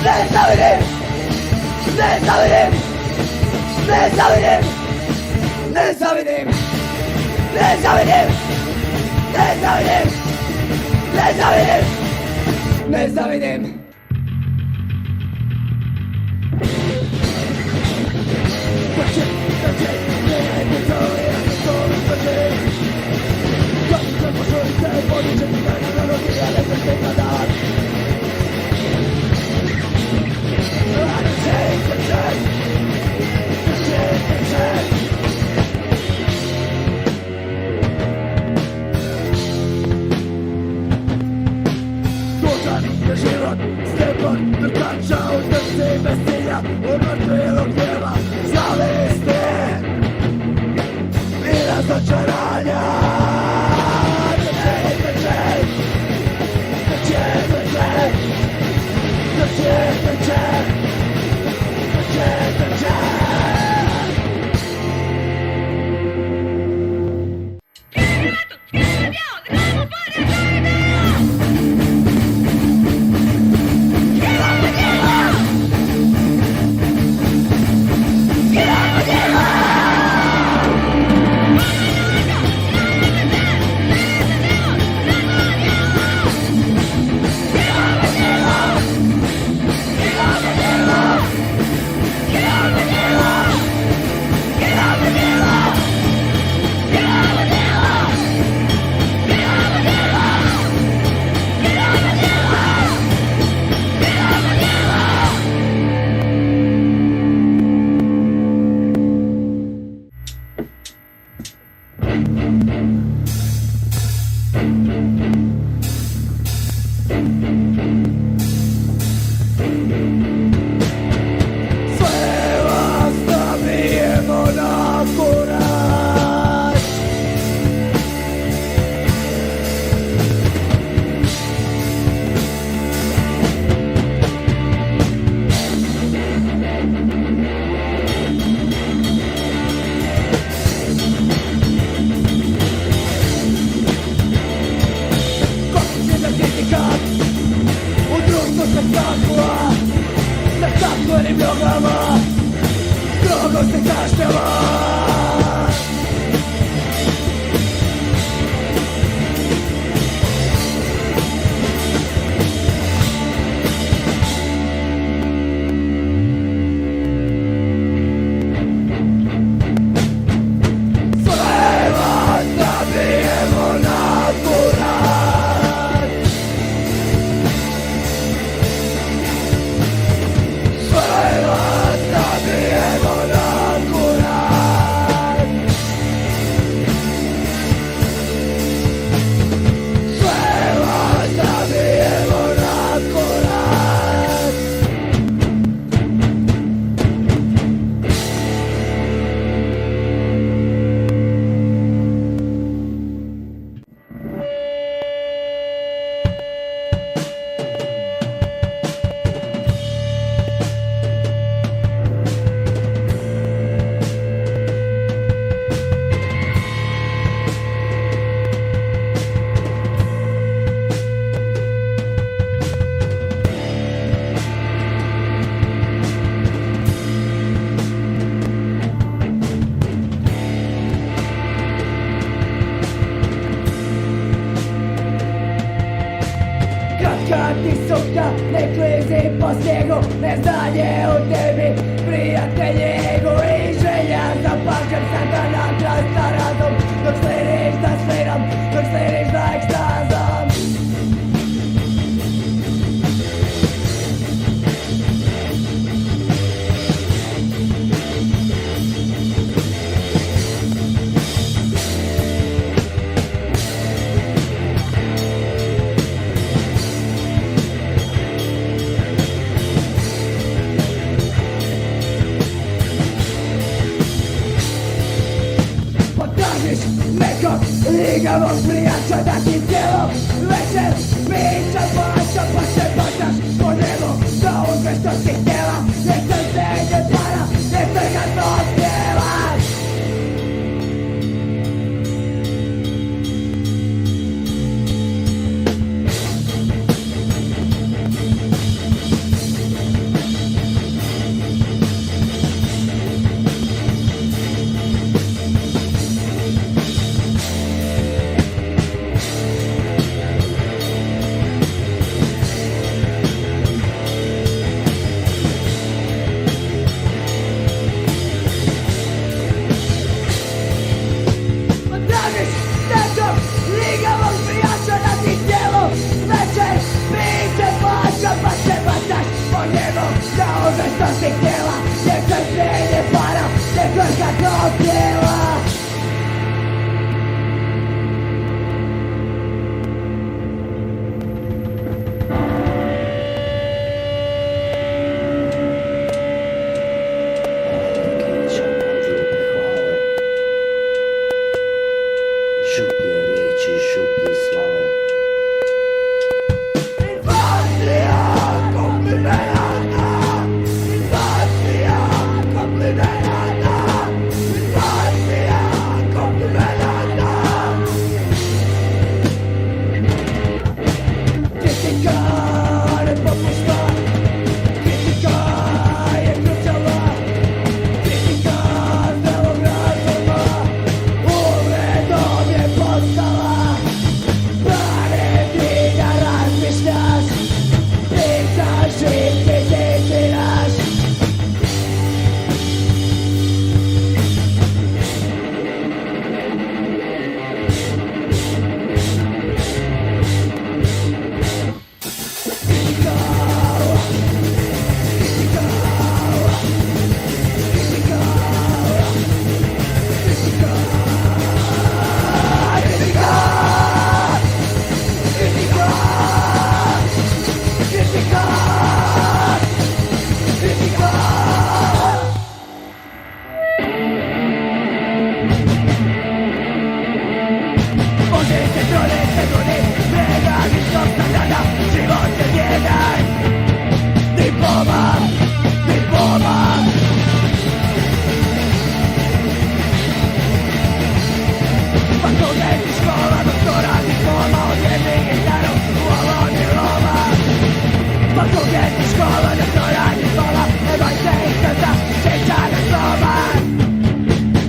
Nezavidim! Nezavidim! Nezavidim! Nezavidim! Nezavidim! Nezavidim! Nezavidim! Nezavidim! Stefan wykańczał serce Mesja Umartwiło gniewa Zalisty I razoczarania Kad ti sukta ne klizi po snijegu, neznanje u tebi, prijatelj jego i želja za pažnjom satana kroz na razum, dok slidiš za slijedom, dok slidiš za ekstazom. Ligavog prijača da ti tijelo večer priča paša pa se bašaš po nebu da uzmeš što si htjela, nek srce ne para, nek trga to spjevaš. Sve što si htjela, neka svijenje para, neka kako htjela. Šuplje riječi, šuplje slave. Invazija komplimenata, invazija komplimenata, invazija komplimenata. Kritika ne popušta, kritika je kručala, kritika zdravog razuma, uvredom je postala. Barem ti da razmišljaš, pričaš i kritiziraš. Možete donete goni, brega izostavljena, život je jedan. Diploma, diploma. Fakultet i škola, doktora, diploma, odjedni gitaru u Oloni Roma. Fakultet i škola, doktora, diploma, nemojte ih srca, sjeća na slova.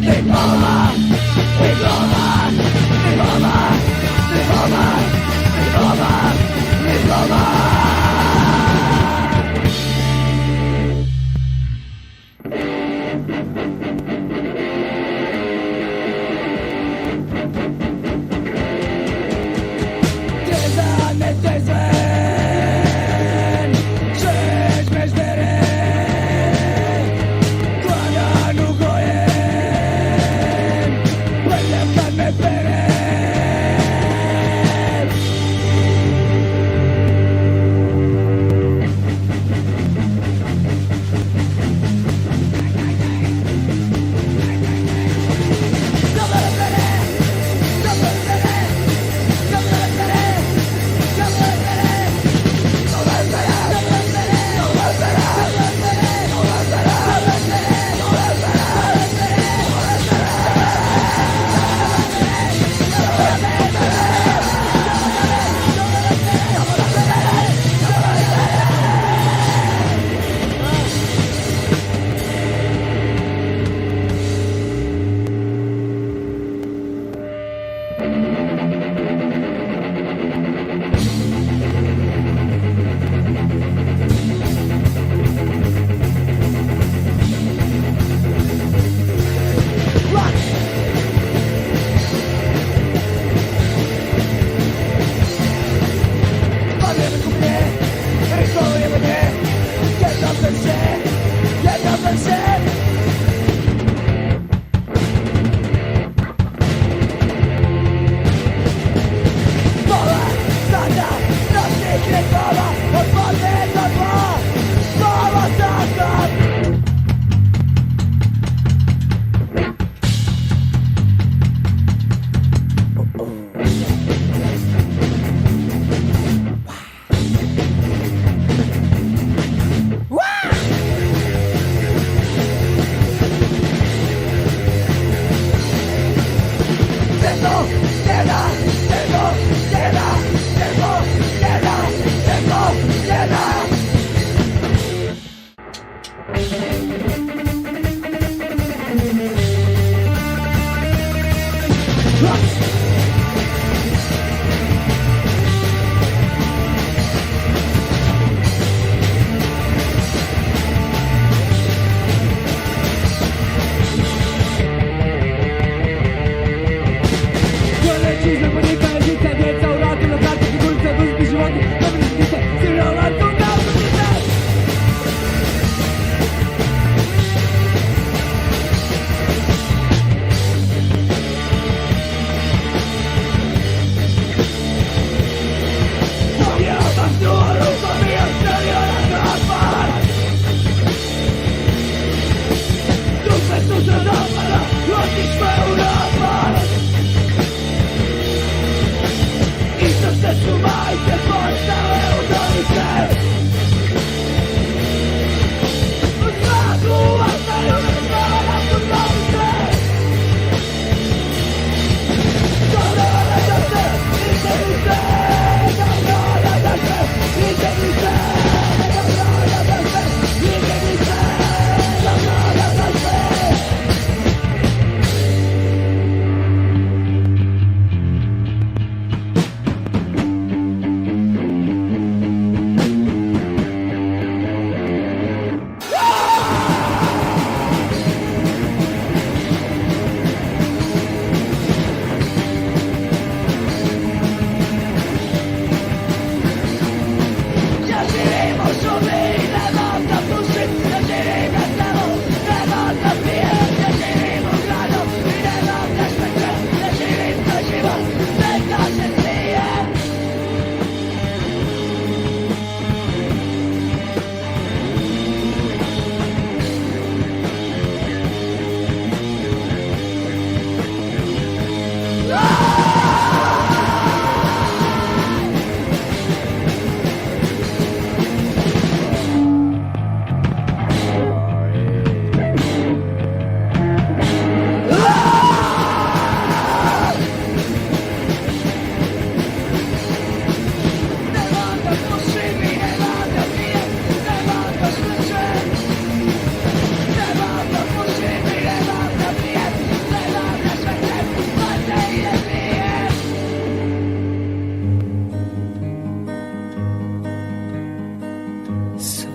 Diploma, diploma, diploma, diploma, diploma, diploma. Tezan ne tezen, šeš mežderen, kladan ugojen, vrljam kad me perem.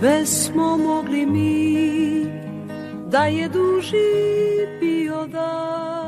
već smo mogli mi da je duži bio dan.